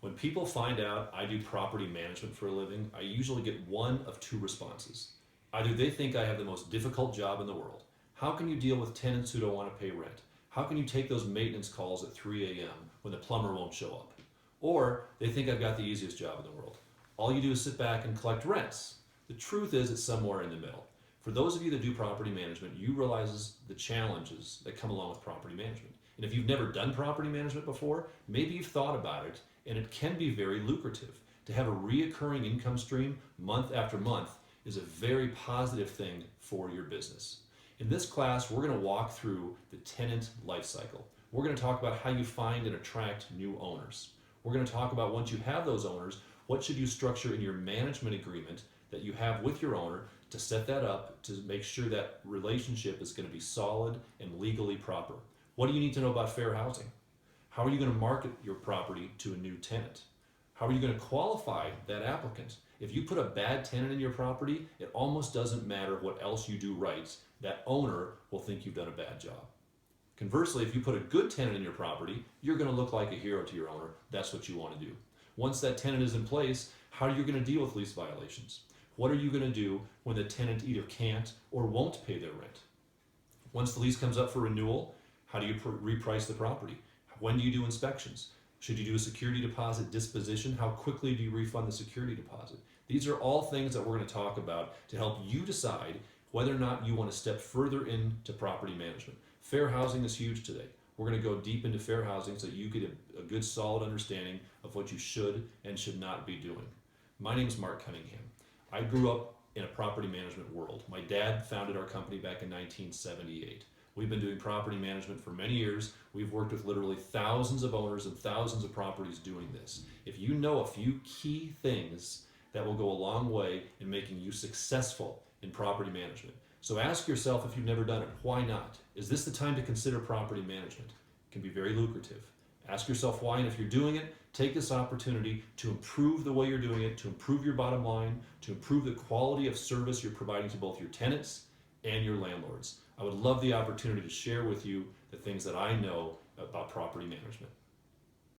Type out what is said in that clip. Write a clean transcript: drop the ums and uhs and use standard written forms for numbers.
When people find out I do property management for a living, I usually get one of two responses. Either they think I have the most difficult job in the world. How can you deal with tenants who don't want to pay rent? How can you take those maintenance calls at 3 a.m. when the plumber won't show up? Or they think I've got the easiest job in the world. All you do is sit back and collect rents. The truth is it's somewhere in the middle. For those of you that do property management, you realize the challenges that come along with property management. And if you've never done property management before, maybe you've thought about it, and it can be very lucrative. To have a reoccurring income stream month after month is a very positive thing for your business. In this class, we're going to walk through the tenant life cycle. We're going to talk about how you find and attract new owners. We're going to talk about once you have those owners, what should you structure in your management agreement that you have with your owner to set that up to make sure that relationship is going to be solid and legally proper. What do you need to know about fair housing? How are you going to market your property to a new tenant? How are you going to qualify that applicant? If you put a bad tenant in your property, it almost doesn't matter what else you do right. That owner will think you've done a bad job. Conversely, if you put a good tenant in your property, you're going to look like a hero to your owner. That's what you want to do. Once that tenant is in place, how are you going to deal with lease violations? What are you going to do when the tenant either can't or won't pay their rent? Once the lease comes up for renewal, how do you reprice the property? When do you do inspections? Should you do a security deposit disposition? How quickly do you refund the security deposit? These are all things that we're going to talk about to help you decide whether or not you want to step further into property management. Fair housing is huge today. We're going to go deep into fair housing so that you get a good solid understanding of what you should and should not be doing. My name is Marc Cunningham. I grew up in a property management world. My dad founded our company back in 1978. We've been doing property management for many years. We've worked with literally thousands of owners and thousands of properties doing this. If you know a few key things, that will go a long way in making you successful in property management. So ask yourself, if you've never done it, why not? Is this the time to consider property management? It can be very lucrative. Ask yourself why, and if you're doing it, take this opportunity to improve the way you're doing it, to improve your bottom line, to improve the quality of service you're providing to both your tenants and your landlords. I would love the opportunity to share with you the things that I know about property management.